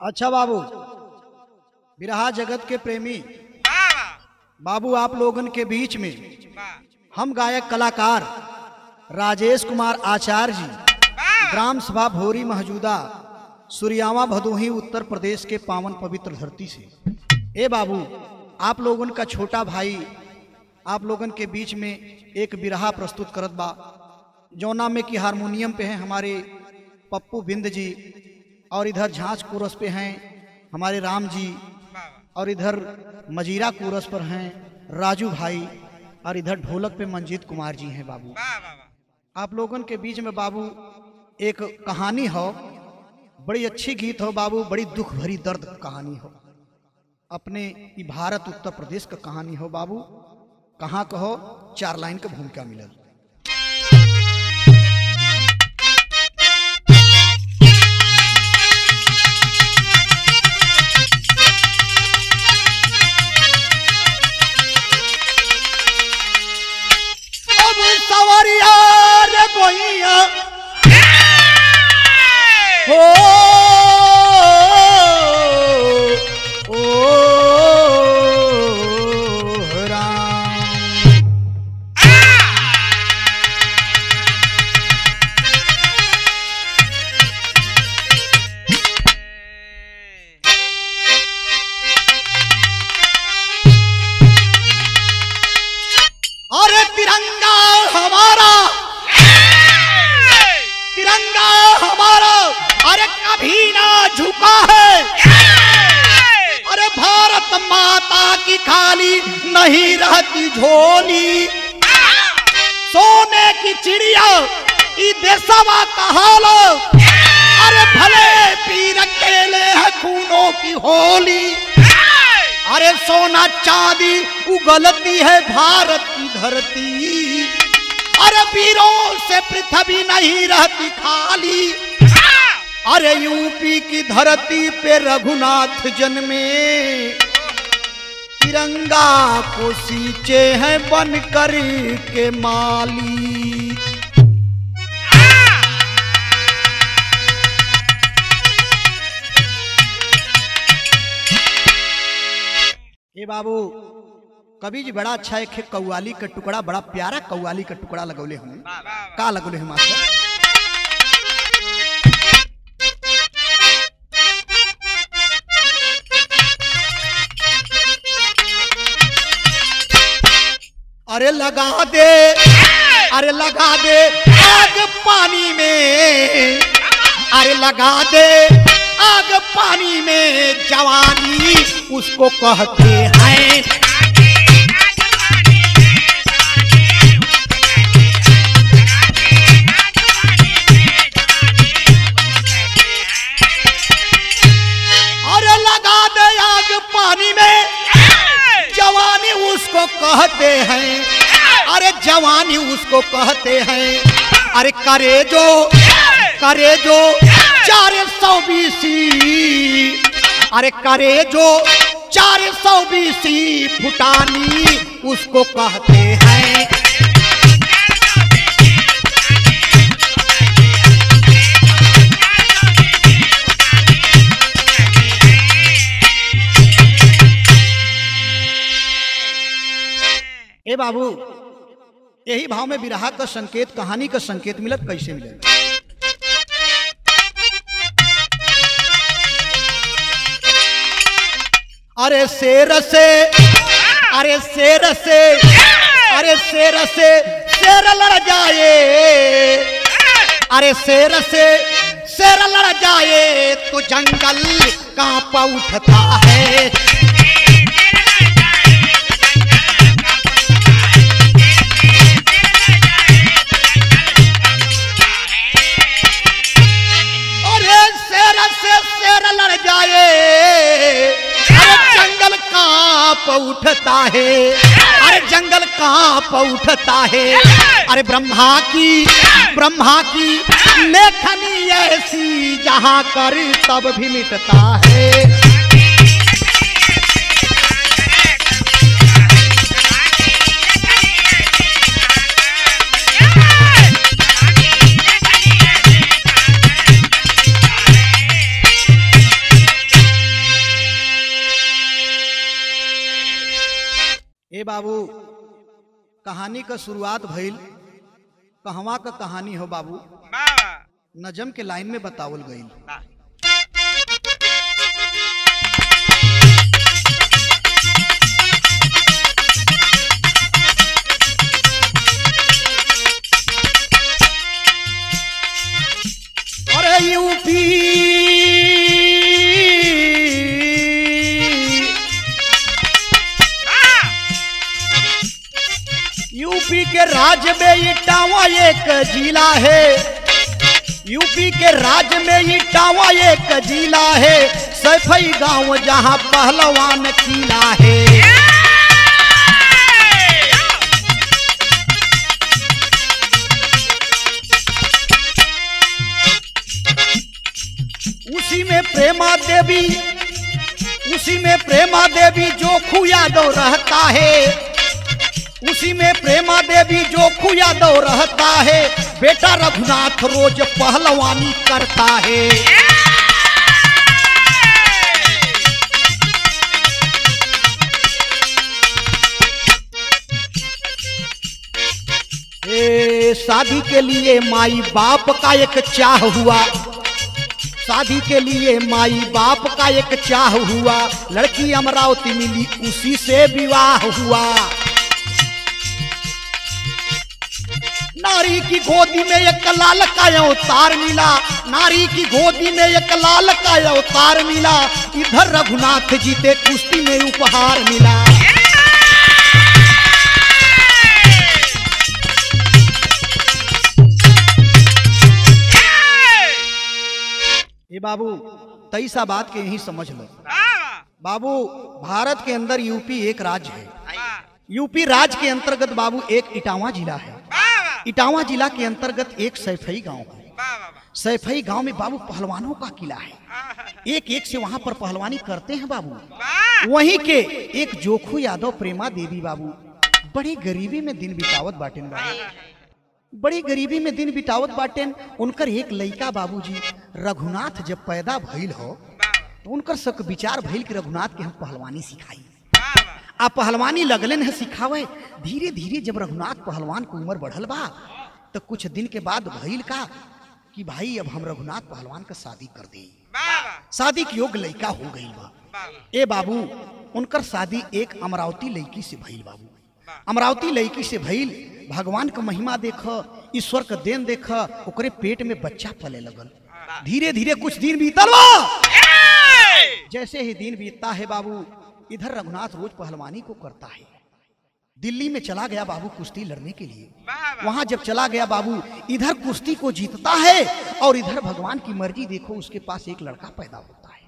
अच्छा बाबू, बिरहा जगत के प्रेमी बाबू, आप लोगन के बीच में हम गायक कलाकार राजेश कुमार आचार्य जी, ग्राम सभा भोरी महजूदा सुरियावा भदोही उत्तर प्रदेश के पावन पवित्र धरती से। ए बाबू, आप लोगन का छोटा भाई आप लोगन के बीच में एक बिरहा प्रस्तुत करत बा, जौना में कि हारमोनियम पे हैं हमारे पप्पू बिंद जी, और इधर झांझ कोरस पे हैं हमारे राम जी, और इधर मजीरा कोरस पर हैं राजू भाई, और इधर ढोलक पे मंजीत कुमार जी हैं। बाबू, आप लोगन के बीच में बाबू एक कहानी हो, बड़ी अच्छी गीत हो बाबू, बड़ी दुख भरी दर्द कहानी हो, अपने भारत उत्तर प्रदेश का कहानी हो बाबू। कहाँ कहो, 4 लाइन का भूमिका मिलल। अब सवरिया रे गोइया हो खाली नहीं रहती झोली, सोने की चिड़िया ई देशवा कहालो, अरे भले पीर अकेले है खूनों की होली, अरे सोना चांदी उगलती है भारत की धरती, अरे वीरों से पृथ्वी नहीं रहती खाली, अरे यूपी की धरती पे रघुनाथ जन्मे, तिरंगा को सींचे हैं बनकर के माली। ये बाबू, कवि जी बड़ा अच्छा एक कव्वाली का टुकड़ा, बड़ा प्यारा कव्वाली का टुकड़ा लगौले हूँ। का लगौले हैं मास्टर? अरे लगा दे, अरे लगा दे आग पानी में, अरे लगा दे आग पानी में, जवानी उसको कहते हैं। अरे लगा दे आग पानी में, जवानी उसको कहते हैं, अरे जवानी उसको कहते हैं। अरे करे जो 420, अरे करे जो 420 फुटानी उसको कहते हैं। ए बाबू, यही भाव में बिरहा का संकेत, कहानी का संकेत मिलत कैसे मिले? अरे शेर से, अरे शेर से, अरे शेर से शेर लड़ जाए, अरे शेर से शेर लड़ जाए तो जंगल कांप उठता है। उठता है, अरे जंगल कांप उठता है। अरे ब्रह्मा की लेखनी ऐसी, जहां कर तब भी मिटता है। ए बाबू, कहानी का शुरुआत भइल कहवा का कहानी हो बाबू, नजम के लाइन में बतावल गई। अरे यूपी के राज्य में इटावा एक जिला है, यूपी के राज्य में इटावा एक जिला है, सैफई गांव जहां पहलवान किला है। उसी में प्रेमा देवी जोखू यादव रहता है, उसी में प्रेमा देवी जोखू यादव रहता है, बेटा रघुनाथ रोज पहलवानी करता है। शादी के लिए माई बाप का एक चाह हुआ, शादी के लिए माई बाप का एक चाह हुआ, लड़की अमरावती मिली उसी से विवाह हुआ। नारी की गोदी में एक लाल का अवतार मिला, नारी की गोदी में एक लाल का अवतार मिला, इधर रघुनाथ जीते कुश्ती में उपहार मिला। ये बाबू तईसा बात के यही समझ लो बाबू, भारत के अंदर यूपी एक राज्य है, यूपी राज्य के अंतर्गत बाबू एक इटावा जिला है, इटावा जिला के अंतर्गत एक सैफई गांव है। सैफई गांव में बाबू पहलवानों का किला है, एक एक से वहां पर पहलवानी करते हैं बाबू। वहीं के एक जोखू यादव प्रेमा देवी बाबू बड़ी गरीबी में दिन बितावत बाटेन बाबू, बड़ी गरीबी में दिन बितावत बाटेन। उनकर एक लड़का बाबूजी रघुनाथ जब पैदा भइल हो तो उनकर सब विचार भइल कि रघुनाथ के हम पहलवानी सिखाई। आ पहलवानी लगलन है सिखावे, धीरे धीरे जब रघुनाथ पहलवान की उम्र बढ़ल बा तो कुछ दिन के बाद भइल का कि भाई अब हम रघुनाथ पहलवान का शादी कर दे। शादी के योग लड़का हो गई बा। ए बाबू उनकर शादी एक अमरावती लड़की से भइल बाबू, अमरावती लड़की से भइल। भगवान का महिमा देख, ईश्वर का देन देख, ओकरे पेट में बच्चा पले लगल। धीरे धीरे कुछ दिन बीतल बा, जैसे ही दिन बीतता है बाबू इधर रघुनाथ रोज पहलवानी को करता है। दिल्ली में चला गया बाबू कुश्ती लड़ने के लिए, वहां जब चला गया बाबू इधर कुश्ती को जीतता है और इधर भगवान की मर्जी देखो उसके पास एक लड़का पैदा होता है।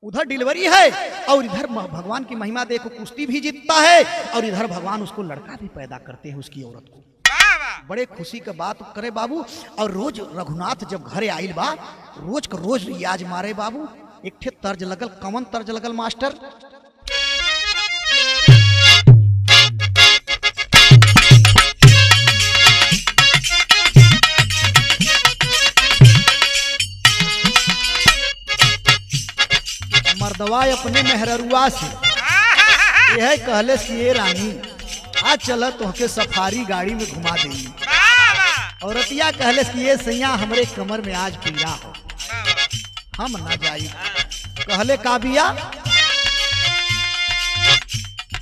उधर डिलीवरी है और इधर भगवान की महिमा देखो कुश्ती भी जीतता है और इधर भगवान उसको लड़का भी पैदा करते हैं उसकी औरत को। बड़े खुशी का बात करे बाबू। और रोज रघुनाथ जब घरे आइल बा रोज का रोज रियाज मारे बाबू। एक ठे तर्ज लगल, कमन तर्ज लगल मास्टर? मर्दवा अपने मेहररुआ से यह कहले कि ये रानी आज चल तोहके सफारी गाड़ी में घुमा देगी। औरतिया कहले कि ये सैया हमरे कमर में आज पीड़ा हो, हम ना जाई। कहले का बिया,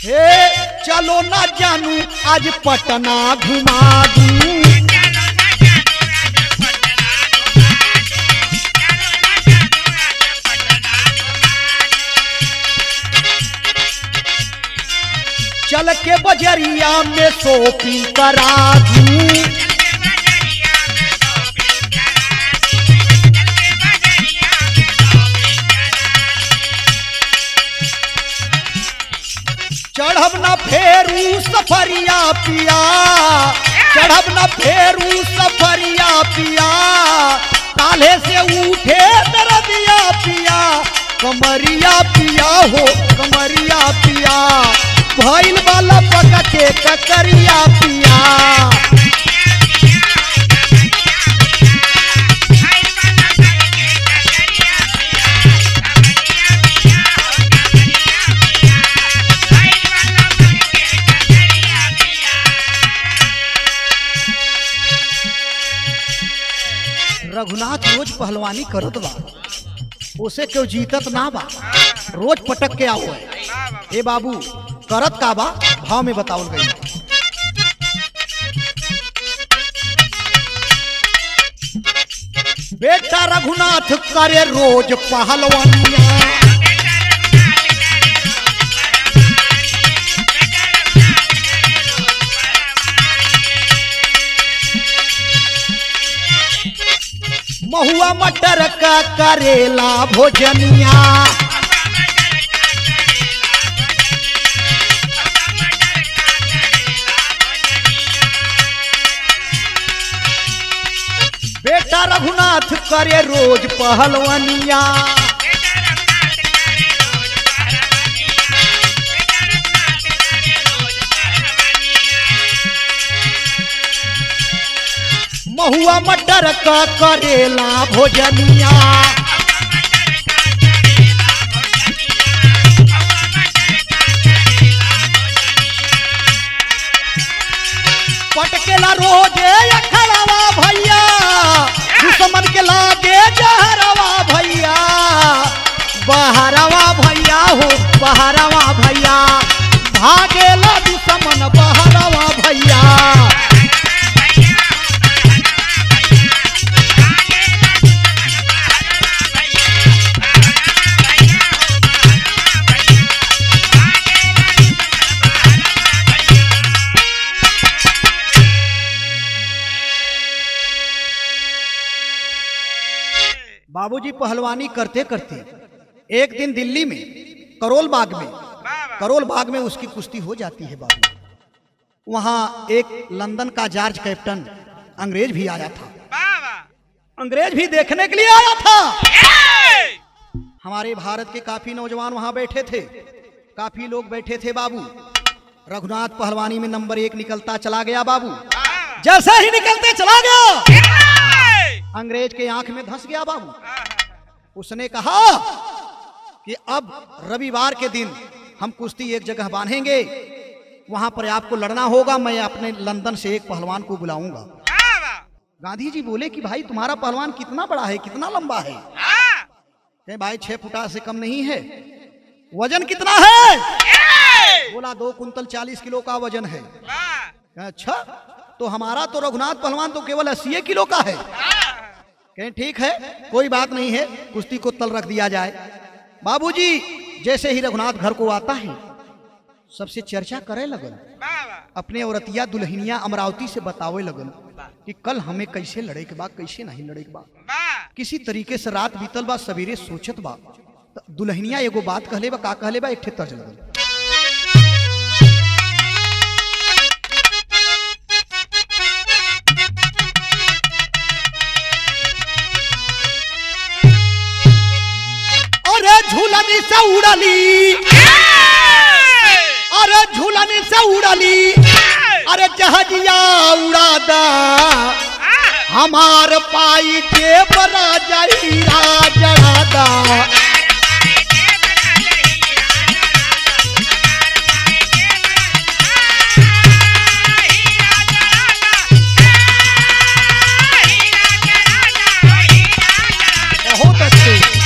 हे चलो ना जानू आज पटना घुमा दूं। चल के बजरिया में शॉपिंग करा दूं। चढ़ब न फेरू सफरिया पिया, चढ़ब न फेरू सफरिया पिया, काले से उठे दरदिया पिया, कमरिया पिया हो कमरिया पिया, भइल वाला पका के ककरिया पिया। रोज पहलवानी करत बा, उसे क्यों जीतत ना बा, रोज पटक के आओ है। ए बाबू करत का बा, भाव में बताओ गई। बेटा रघुनाथ करे रोज पहलवानिया, महुआ मटर का करेला भोजनिया, बेटा रघुनाथ करे रोज पहलवानिया, महुआ मटर का करेला भोजनिया, पटकेला रोजे अखड़वा भैया, दुश्मन के लागे जहरवा भैया, बहरवा भैया हो बहरवा भैया, भागेला दुश्मन बहरवा भैया। बाबूजी पहलवानी करते करते एक दिन दिल्ली में करोल बाग में उसकी कुश्ती हो जाती है बाबू। वहां एक लंदन का जॉर्ज कैप्टन अंग्रेज भी आया था, अंग्रेज भी देखने के लिए आया था। हमारे भारत के काफी नौजवान वहां बैठे थे, काफी लोग बैठे थे बाबू। रघुनाथ पहलवानी में नंबर 1 निकलता चला गया बाबू। जैसे ही निकलते चला गया, अंग्रेज के आंख में धंस गया बाबू। उसने कहा कि अब रविवार के दिन हम कुश्ती एक जगह बांधेंगे, वहां पर आपको लड़ना होगा, मैं अपने लंदन से एक पहलवान को बुलाऊंगा। गांधी जी बोले कि भाई तुम्हारा पहलवान कितना बड़ा है, कितना लंबा है? कहे भाई 6 फुटा से कम नहीं है। वजन कितना है? बोला 2 कुंतल 40 किलो का वजन है। अच्छा, तो हमारा तो रघुनाथ पहलवान तो केवल 80 किलो का है। कहें ठीक है, कोई बात नहीं है, कुश्ती को तल रख दिया जाए। बाबूजी जैसे ही रघुनाथ घर को आता है, सबसे चर्चा करे लगन, अपने औरतिया दुल्हनिया अमरावती से बतावे लगन कि कल हमें कैसे लड़े के बाद, कैसे नहीं लड़े के बाद। किसी तरीके से रात बीतल बा, सवेरे सोचत बा, दुल्हनिया एगो बात कहले बा। का कहले बा? एक ठे तर्ज लगल। झूलनी से उड़ाली, अरे झूलनी से उड़ाली, अरे जहाजिया उड़ा दा, हमार पाई के बना जाई जड़ा दा। बहुत अच्छे।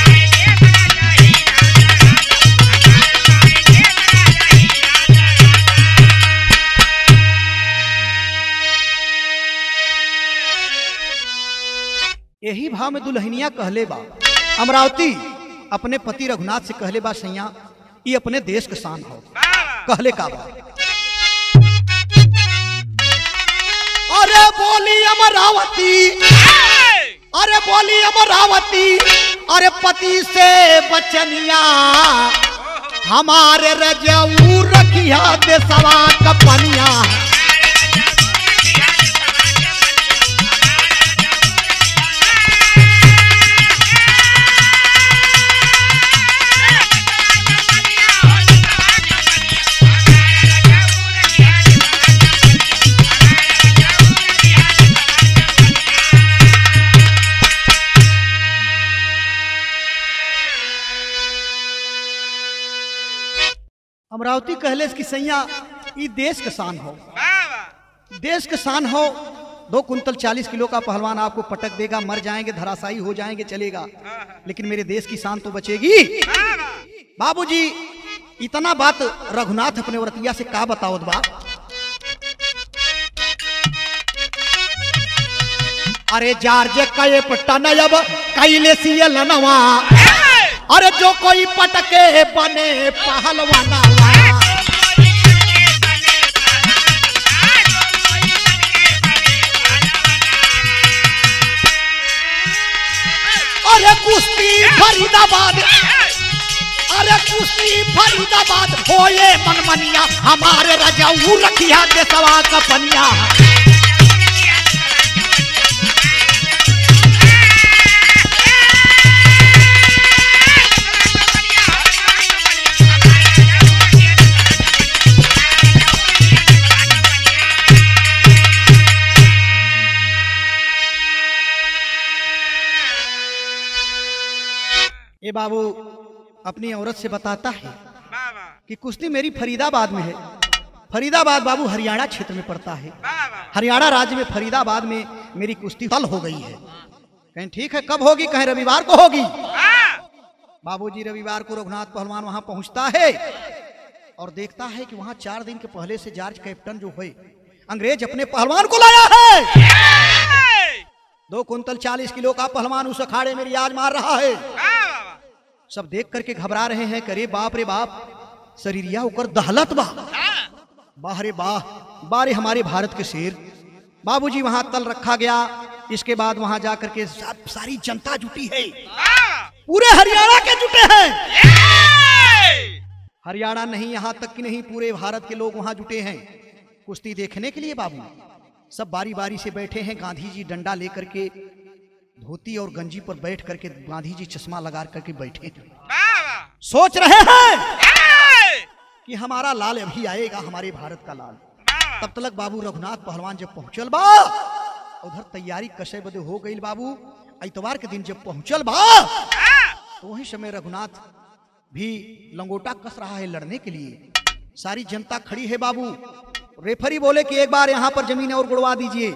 यही भाव में दुल्हनिया कहले बा, अमरावती अपने पति रघुनाथ से कहले बा, सैया ये अपने देश के शान हो। कहले का बा? अरे बोली अमरावती, अरे बोली अमरावती, अरे पति से बचनिया, हमारे रजऊ रखिया देसवा कपनिया। अमरावती कहले कि सैया ई देश के शान हो, देश के शान हो, 2 कुंतल 40 किलो का पहलवान आपको पटक देगा, मर जाएंगे, धराशायी हो जाएंगे, चलेगा, लेकिन मेरे देश की शान तो बचेगी। बाबूजी इतना बात रघुनाथ अपने व्रतिया से का बताओ बा। अरे जार्ज कए पटन अब कैले सियल नवा, अरे जो कोई पटके बने पहलवाना। अरे कुश्ती फरीदाबाद, अरे कुश्ती फरीदाबाद होए मनमनिया, हमारे रजाऊ रखिया देशवा का पनिया। ये बाबू अपनी औरत से बताता है कि कुश्ती मेरी फरीदाबाद में है। फरीदाबाद बाबू हरियाणा क्षेत्र में पड़ता है। हरियाणा राज्य में फरीदाबाद में मेरी कुश्ती तल हो गई है। कहीं ठीक है, कब होगी? कहीं रविवार को होगी। बाबूजी रविवार को रघुनाथ पहलवान वहां पहुंचता है और देखता है कि वहां 4 दिन के पहले से जॉर्ज कैप्टन जो है अंग्रेज अपने पहलवान को लाया है। 2 कुंतल 40 किलो का पहलवान उस अखाड़े में रियाज मार रहा है। सब देख करके घबरा रहे हैं, करे बाप रे बाप, शरीरिया होकर दहलत बा, बाहरे बाह, बारे हमारे भारत के शेर। बाबूजी वहां तल रखा गया। इसके बाद वहां जाकर के सारी जनता जुटी है, पूरे हरियाणा के जुटे हैं। हरियाणा नहीं, यहां तक कि नहीं, पूरे भारत के लोग वहां जुटे हैं कुश्ती देखने के लिए। बाबू सब बारी बारी से बैठे हैं। गांधी जी डंडा लेकर के धोती और गंजी पर बैठ करके, गांधी जी चश्मा लगा करके बैठे हैं, सोच रहे हैं कि हमारा लाल अभी आएगा, हमारे भारत का लाल। तब तक बाबू रघुनाथ पहलवान जब पहुंचल बा, उधर तैयारी कसे बदे हो गई बाबू। इतवार के दिन जब पहुंचल बा तो वही समय रघुनाथ भी लंगोटा कस रहा है लड़ने के लिए। सारी जनता खड़ी है बाबू। रेफरी बोले कि एक बार यहाँ पर जमीन और गुड़वा दीजिए।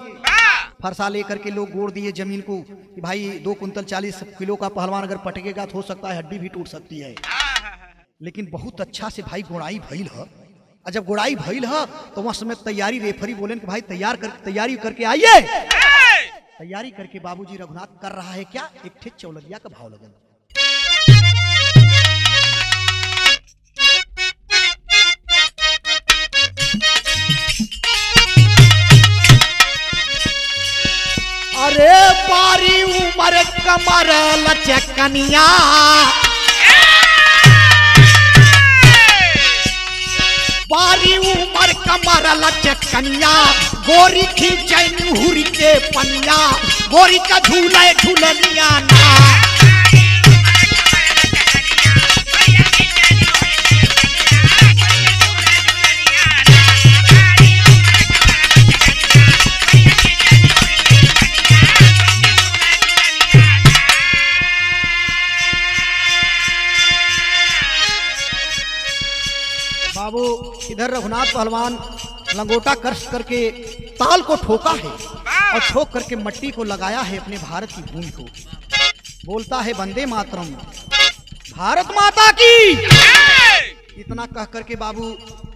फरसा लेकर के लोग गोड़ दिए जमीन को कि भाई 2 कुंतल 40 किलो का पहलवान अगर पटकेगा तो हो सकता है हड्डी भी टूट सकती है। लेकिन बहुत अच्छा से भाई गुड़ाई भइल है। जब गुड़ाई भइल है तो वहां समय तैयारी, रेफरी बोले कि भाई तैयारी करके आइए। तैयारी करके बाबूजी रघुनाथ कर रहा है क्या, एक ठे चौलगिया का भाव लगन। अरे बारी उमर कमर लचकनिया, बारी उमर कमर लचकनिया, गोरी खींचे नुहुरी के पनिया, गोरी का झूले झूलनिया ना। बाबू इधर रघुनाथ पहलवान लंगोटा कर्ष करके ताल को ठोका है और ठोक करके मट्टी को लगाया है अपने भारत की भूमि को। बोलता है वंदे मातरम, भारत माता की। इतना कह करके बाबू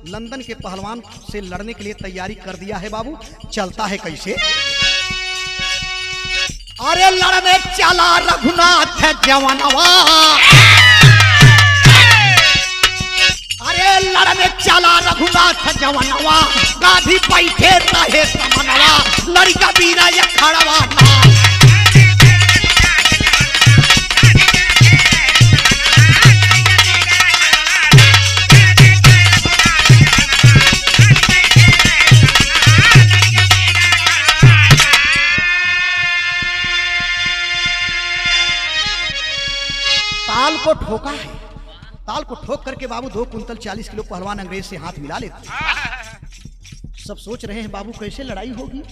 लंदन के पहलवान से लड़ने के लिए तैयारी कर दिया है। बाबू चलता है कैसे, अरे लड़ने चला रघुनाथ जवानवा, अरे लड़ने चला रघुनाथ जवानवा, गाधी बैठे रहे समनवा, लड़का बीरा ये खड़वा ना। ताल को ठोका है। ताल को ठोक करके बाबू 2 कुंतल 40 किलो पहलवान अंग्रेज से हाथ मिला लेते। सब सोच रहे हैं बाबू कैसे लड़ाई होगी।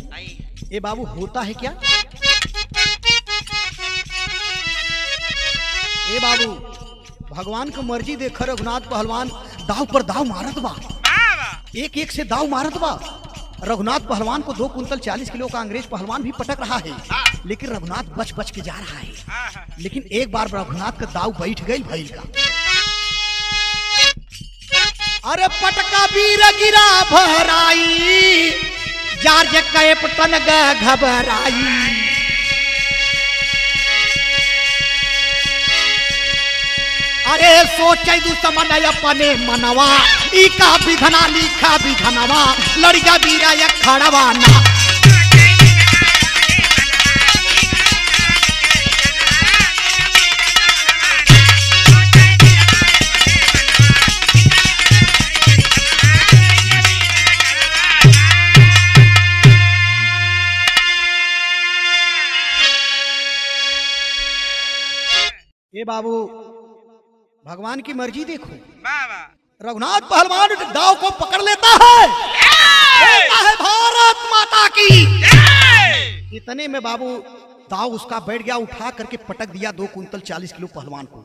ये बाबू होता है क्या, ये बाबू भगवान की मर्जी देखकर रघुनाथ पहलवान दाव पर दाव मारत बा, एक एक से दाव मारत बा। रघुनाथ पहलवान को 2 कुंतल 40 किलो का अंग्रेज पहलवान भी पटक रहा है, लेकिन रघुनाथ बच बच के जा रहा है। लेकिन एक बार रघुनाथ का दाव बैठ गई भैल का। अरे पटका वीर गिरा भराई, जार्ज कैप्टन घबराई। अरे सोचे दुश्मन अपने मनवा, इका विधना लिखा विधनवा, लड़िया वीरा या खड़वाना। ए बाबू, भगवान की मर्जी देखो। रघुनाथ पहलवान दाव को पकड़ लेता है, भारत माता की। इतने में बाबू दाव उसका बैठ गया, उठा करके पटक दिया 2 कुंतल 40 किलो पहलवान को।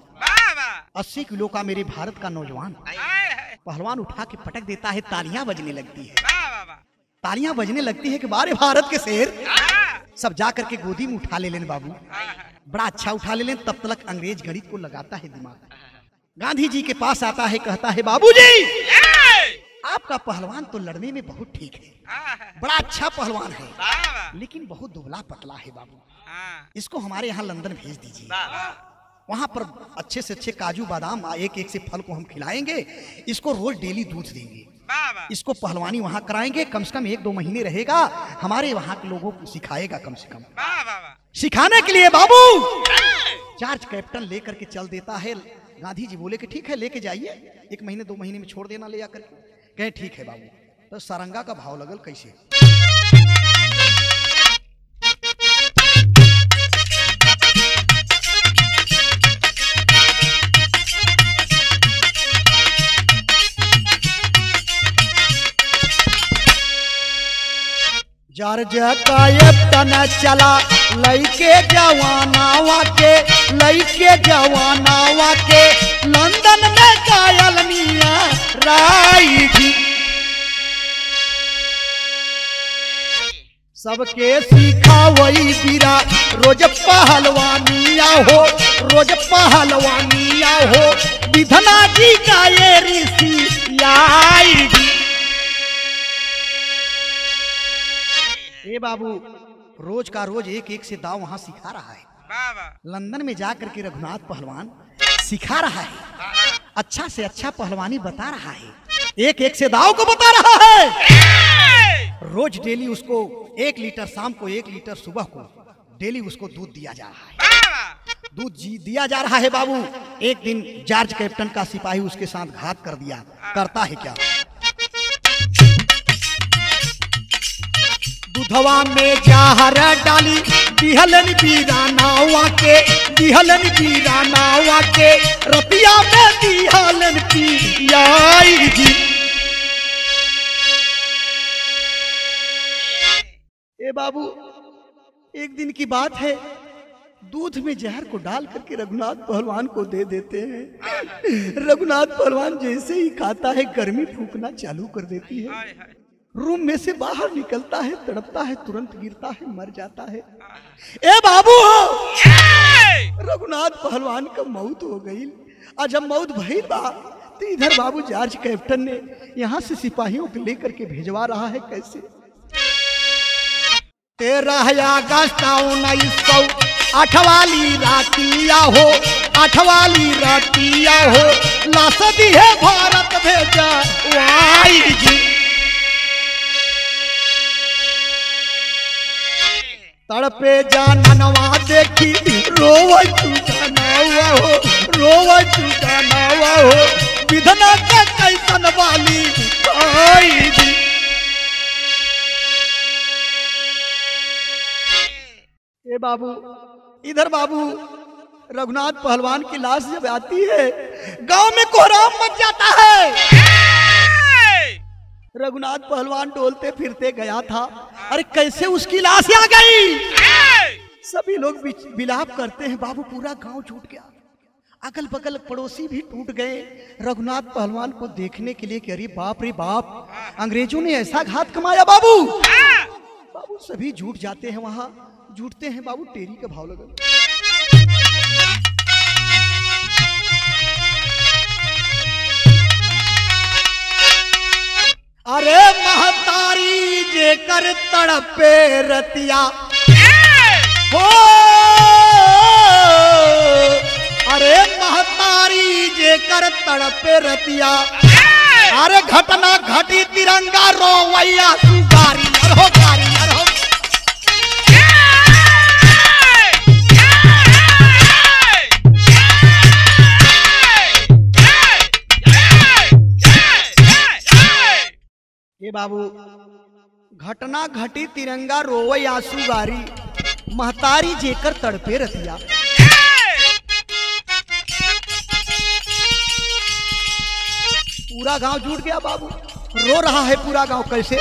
80 किलो का मेरे भारत का नौजवान पहलवान उठा के पटक देता है। तालियां बजने लगती है, तालियां बजने लगती है कि बारे भारत के शेर। सब जा करके गोदी में उठा ले लेन बाबू, बड़ा अच्छा उठा ले लेन। तब तक अंग्रेज गणित को लगाता है दिमाग। गांधी जी के पास आता है, कहता है बाबूजी, आपका पहलवान तो लड़ने में बहुत ठीक है, बड़ा अच्छा पहलवान है, लेकिन बहुत दुबला पतला है बाबू। इसको हमारे यहाँ लंदन भेज दीजिए, वहां पर अच्छे से अच्छे काजू बादाम एक एक से फल को हम खिलाएंगे, इसको रोज डेली दूध देंगे, इसको पहलवानी वहां कराएंगे। कम से कम 1-2 महीने रहेगा, हमारे वहां के लोगों को सिखाएगा। कम से कम सिखाने के लिए बाबू जार्ज कैप्टन लेकर के चल देता है। गांधी जी बोले कि ठीक है, लेके जाइए, 1 महीने 2 महीने में छोड़ देना ले जाकर के। कहे ठीक है बाबू। तो सारंगा का भाव लगल कैसे? जार्ज कैप्टन चला लइके जवानावा के, लइके जवानावा के, लंदन में कायल मिया राई जी। सबके सिखावई बीरा रोज पहलवानिया हो, रोज पहलवानिया हो, विधना जी का ये ऋषि आई जी। ए बाबू, रोज का रोज एक एक से दाव वहां सिखा रहा है। लंदन में जाकर के रघुनाथ पहलवान सिखा रहा है, अच्छा से अच्छा पहलवानी बता रहा है, एक एक से दाव को बता रहा है। रोज डेली उसको 1 लीटर शाम को, 1 लीटर सुबह को, डेली उसको दूध दिया जा रहा है, दूध दिया जा रहा है बाबू। एक दिन जार्ज कैप्टन का सिपाही उसके साथ घात कर दिया। करता है क्या? दूधवा में जहर डाली, दिहलन पीरानावा के, दिहलन पीरानावा के, रतिया में दिहलन पियाई जी। ए बाबू, एक दिन की बात है, दूध में जहर को डाल करके रघुनाथ पहलवान को दे देते हैं। रघुनाथ पहलवान जैसे ही खाता है, गर्मी फूकना चालू कर देती है। रूम में से बाहर निकलता है, तड़पता है, तुरंत गिरता है, मर जाता है। ए बाबू, रघुनाथ पहलवान का मौत हो गई। आज जब मौत भई बा, तो इधर बाबू जार्ज कैप्टन ने यहाँ से सिपाहियों को लेकर के भेजवा रहा है। कैसे? 13 अगस्त 1908 वाली रातिया हो, 8 वाली रातिया हो, लाश दी है भारत भेजा वाई जी। तड़पे जाननवा देखी, रोवै चुकानावा हो, रोवै चुकानावा हो, विधना के कैसन वाली आई जी। ए बाबू, इधर बाबू रघुनाथ पहलवान की लाश जब आती है, गांव में कोहराम मच जाता है। रघुनाथ पहलवान डोलते फिरते गया था, अरे कैसे उसकी लाश आ गई। सभी लोग विलाप करते हैं, बाबू पूरा गांव छूट गया। अगल बगल पड़ोसी भी टूट गए रघुनाथ पहलवान को देखने के लिए कि अरे बाप रे बाप, अंग्रेजों ने ऐसा घात कमाया बाबू। बाबू सभी जुट जाते हैं, वहां जुटते हैं बाबू, टेरी का भाव लगा। अरे महतारी जे कर तड़पे रतिया हो, अरे महतारी जे कर तड़पे रतिया, अरे घटना घटी तिरंगा रोवैया सुगारी अरहो गारी अरहो। ये बाबू घटना घटी तिरंगा रोवै आंसू गारी, महतारी जेकर तड़पे रतिया। पूरा गांव जुट गया बाबू, रो रहा है पूरा गांव। कैसे?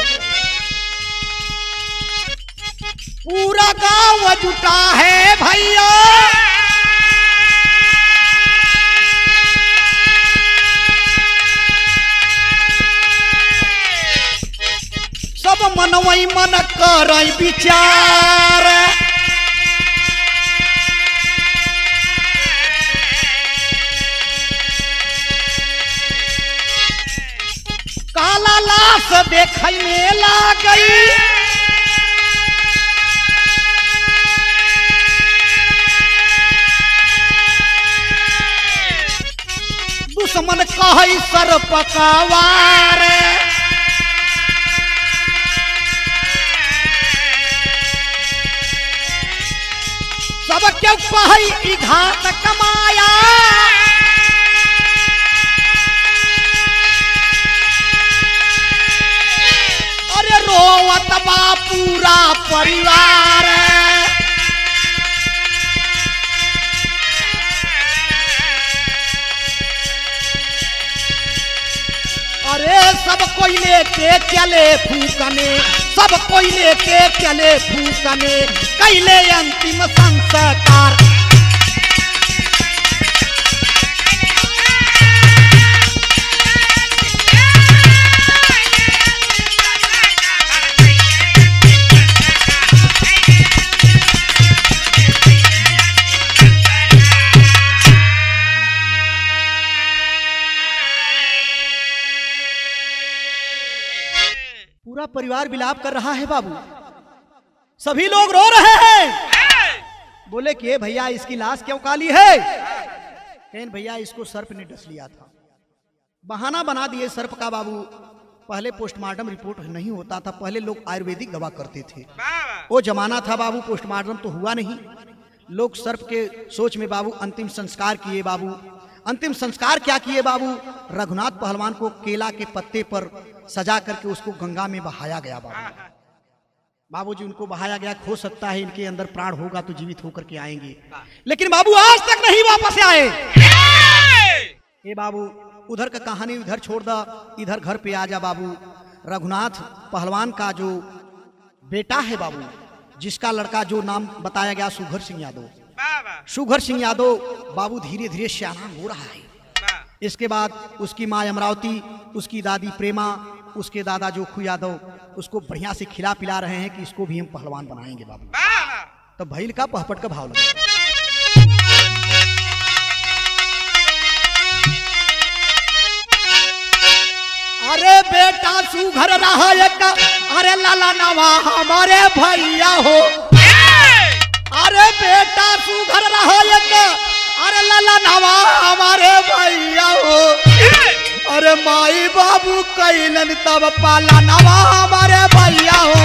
पूरा गांव जुटा है भैया, सब मनवई मन कर विचार, काला लाश देखे में ला गई, दुश्मन कहे सर पकावार, सब क्यों कहे घात कमाया, अरे रोवत बा पूरा परिवार, अरे सब कोई लेके चले फूकने, सब कोई लेके चले फूकने, कैले अंतिम संस्कार। पूरा परिवार विलाप कर रहा है बाबू, सभी लोग रो रहे हैं। बोले कि भैया इसकी लाश क्यों काली है? कहें भैया इसको सर्प ने डस लिया था। बहाना बना दिए सर्प का बाबू। पहले पोस्टमार्टम रिपोर्ट नहीं होता था, पहले लोग आयुर्वेदिक दवा करते थे, वो जमाना था बाबू, पोस्टमार्टम तो हुआ नहीं। लोग सर्प के सोच में बाबू अंतिम संस्कार किए बाबू। अंतिम संस्कार क्या किए बाबू? रघुनाथ पहलवान को केला के पत्ते पर सजा करके उसको गंगा में बहाया गया बाबू। बाबूजी उनको बहाया गया, हो सकता है इनके अंदर प्राण होगा तो जीवित होकर के आएंगे, लेकिन बाबू आज तक नहीं वापस आए। ये बाबू उधर का कहानी उधर छोड़ दा, इधर घर पे आ जा बाबू। रघुनाथ पहलवान का जो बेटा है बाबू, जिसका लड़का जो नाम बताया गया सुघर सिंह यादव, सुघर सिंह यादव बाबू धीरे धीरे सियाना हो रहा है। इसके बाद उसकी माँ अमरावती, उसकी दादी प्रेमा, उसके दादा जोखू यादव उसको बढ़िया से खिला पिला रहे हैं कि इसको भी हम पहलवान बनाएंगे बाबू। तो भैल का पहपट का भाव लगा। अरे बेटा सुघर रहा एक, अरे लाला नवा हमारे भैया हो, अरे बेटा सुघर रहा एक, अरे लाला नवा हमारे भैया हो, अरे माई बाबू कैलन तब पाला नवा हमारे भैया हो।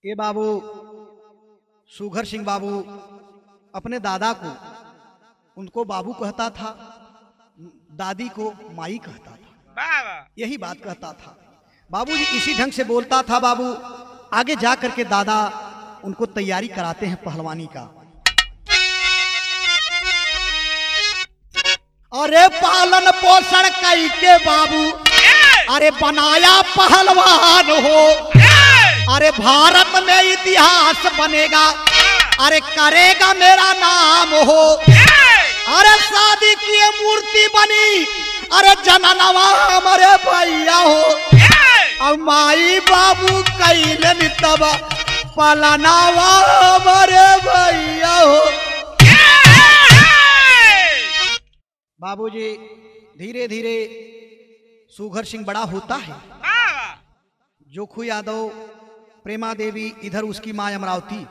ये बाबू सुघर सिंह बाबू अपने दादा को उनको बाबू कहता था, दादी को माई कहता था। यही बात कहता था बाबूजी। इसी ढंग से बोलता था बाबू। आगे जा करके दादा उनको तैयारी कराते हैं पहलवानी का। अरे पालन पोषण कई के बाबू, अरे बनाया पहलवान हो। अरे भारत में इतिहास बनेगा, अरे करेगा मेरा नाम हो। अरे शादी की मूर्ति बनी, अरे जननवा हमारे भैया हो। अब माई बाबू कैलन तब पलनावा हमारे भैया हो। बाबूजी धीरे धीरे सुघर सिंह बड़ा होता है। जोखू यादव, प्रेमा देवी, इधर उसकी मां अमरावती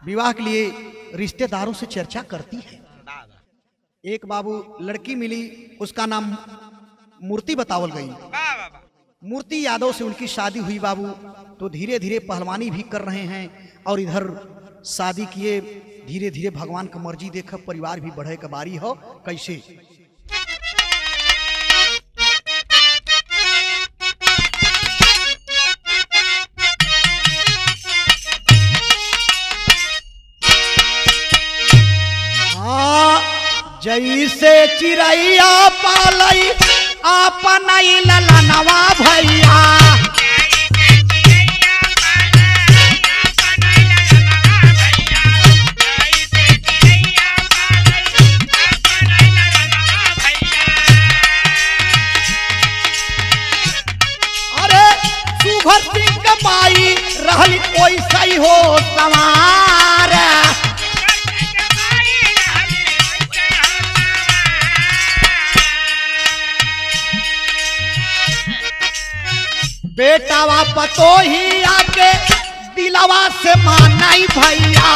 विवाह के लिए रिश्तेदारों से चर्चा करती है। एक बाबू लड़की मिली, उसका नाम मूर्ति बतावल गई। मूर्ति यादव से उनकी शादी हुई बाबू। तो धीरे धीरे पहलवानी भी कर रहे हैं और इधर शादी किए। धीरे धीरे भगवान का मर्जी देख परिवार भी बढ़े का बारी हो। कैसे जैसे चिड़ैया पालई आपन ललनवा भैया। अरे सुघर सिंह के माई रहली ओइसा ही हो सवार। बेटावा पतो ही आके दिलवा से मानाई भैया।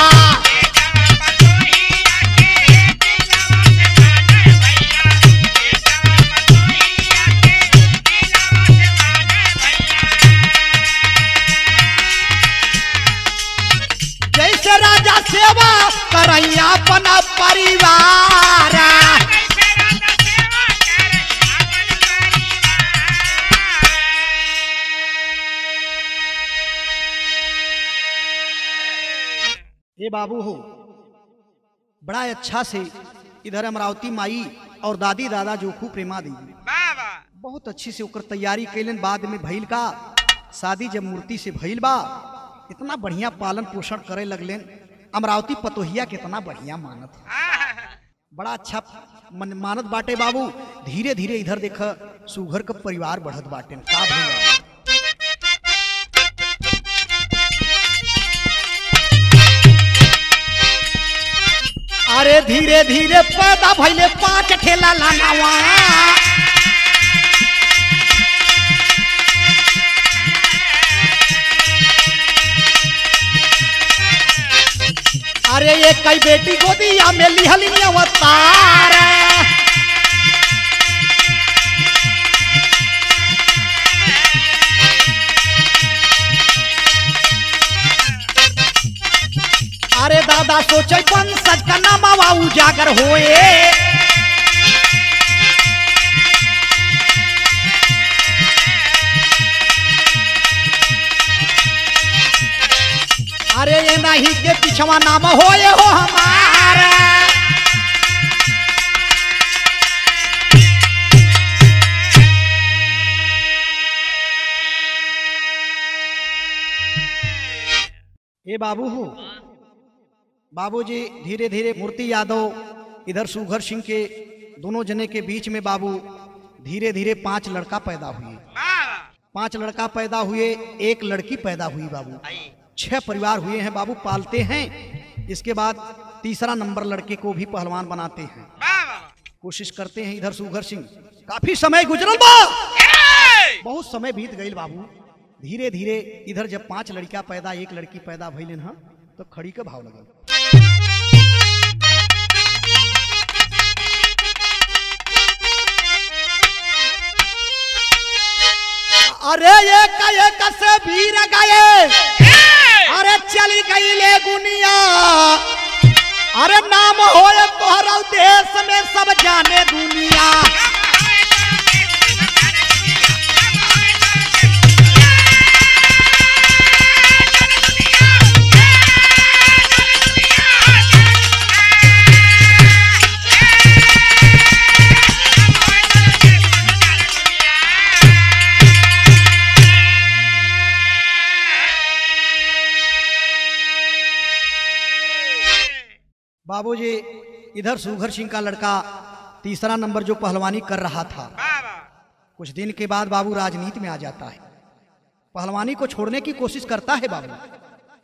जैसे राजा सेवा करैया अपना परिवार। ये बाबू हो बड़ा अच्छा से इधर अमरावती माई और दादी दादा जोखू प्रेमा देवी बहुत अच्छी से ओकर तैयारी कैलन। बाद में भइल का शादी जब मूर्ति से भइल बा, इतना बढ़िया पालन पोषण करे लगलेन। अमरावती पतोहिया कितना बढ़िया मानत, बड़ा अच्छा मानत बाटे बाबू। धीरे धीरे इधर देख सुघर का परिवार बढ़त बाटे। का भइल अरे धीरे धीरे पैदा भइले 5 ठेला लानावा। अरे ये कई बेटी गोदिया में लिहली अवतार। अरे दादा सोचे वंशज का नामवा उजागर होए। अरे ये नहीं के पिछवा नाम होए हो हमारा। ये बाबू हो बाबूजी धीरे धीरे मूर्ति यादव इधर सुघर सिंह के दोनों जने के बीच में बाबू धीरे धीरे 5 लड़का पैदा हुए। 5 लड़का पैदा हुए, 1 लड़की पैदा हुई बाबू। 6 परिवार हुए हैं बाबू, पालते हैं। इसके बाद तीसरा नंबर लड़के को भी पहलवान बनाते हैं, कोशिश करते हैं। इधर सुघर सिंह काफी समय गुजरल बा, बहुत समय बीत गई बाबू। धीरे धीरे इधर जब 5 लड़का पैदा 1 लड़की पैदा भइलन ह तो खड़ी के भाव लगल। अरे एक से वीर गए, अरे चली गई ले गुनिया। अरे नाम होए तोहरा देश में सब जाने दुनिया। बाबूजी इधर सुघर सिंह का लड़का तीसरा नंबर जो पहलवानी कर रहा था, कुछ दिन के बाद बाबू राजनीति में आ जाता है। पहलवानी को छोड़ने की कोशिश करता है बाबू।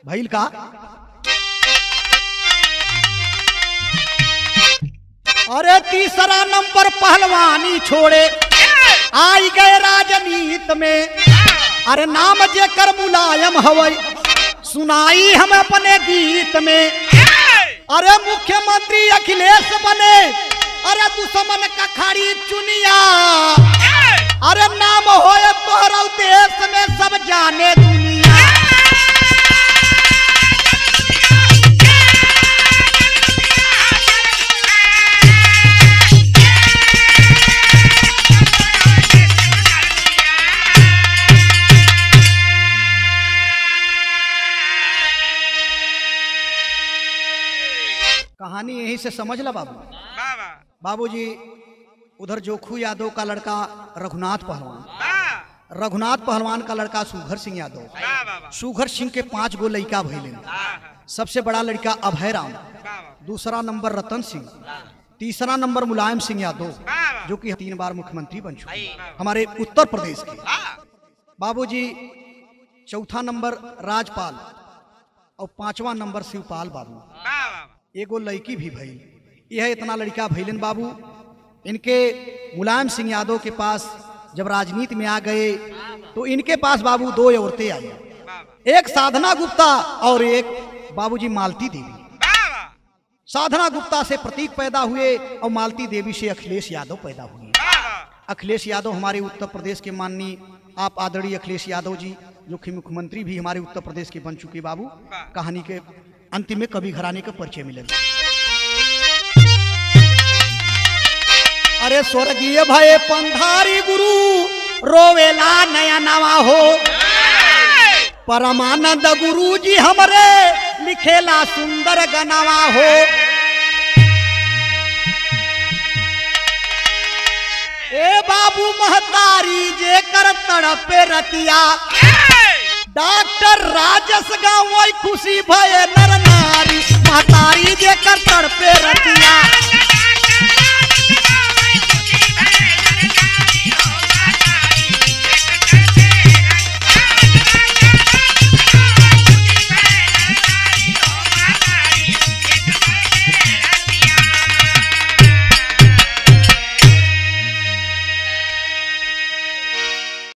भइल का अरे तीसरा नंबर पहलवानी छोड़े आई गए राजनीति में। अरे नाम जेकर मुलायम हवई सुनाई हम अपने गीत में। अरे मुख्यमंत्री अखिलेश बने, अरे दुश्मन का खड़ी चुनिया। अरे नाम होए तोहरा देश में सब जाने दुनिया। कहानी यहीं से समझ ला बाबू। बाबूजी उधर जोखू यादव का लड़का रघुनाथ पहलवान, रघुनाथ पहलवान का लड़का सुघर सिंह यादव। सुघर सिंह के 5 गो लड़का भइले। सबसे बड़ा लड़का अभय राम, दूसरा नंबर रतन सिंह, तीसरा नंबर मुलायम सिंह यादव जो कि 3 बार मुख्यमंत्री बन चुके हमारे उत्तर प्रदेश के। बाबूजी चौथा नंबर राजपाल और 5वां नंबर शिवपाल बाबू। एगो लड़की भी भइल। यह इतना लड़का भइलन बाबू। इनके मुलायम सिंह यादव के पास जब राजनीति में आ गए तो इनके पास बाबू 2 औरतें आई, एक साधना गुप्ता और एक बाबूजी मालती देवी। साधना गुप्ता से प्रतीक पैदा हुए और मालती देवी से अखिलेश यादव पैदा हुए। अखिलेश यादव हमारे उत्तर प्रदेश के माननीय आप आदरणीय अखिलेश यादव जी जो कि मुख्यमंत्री भी हमारे उत्तर प्रदेश के बन चुके बाबू। कहानी के अंतिम में कवि घराने का परिचय मिलेगा। अरे स्वर्गीय भये पंधारी गुरु रोवेला नया नवा हो। परमानंद गुरु जी हमरे लिखेला सुंदर गनावा हो। ए बाबू महतारी जे कर तड़पे रतिया। डॉक्टर राजस गाँव खुशी भये नर नारी। महतारी जे कर तड़पे रतिया।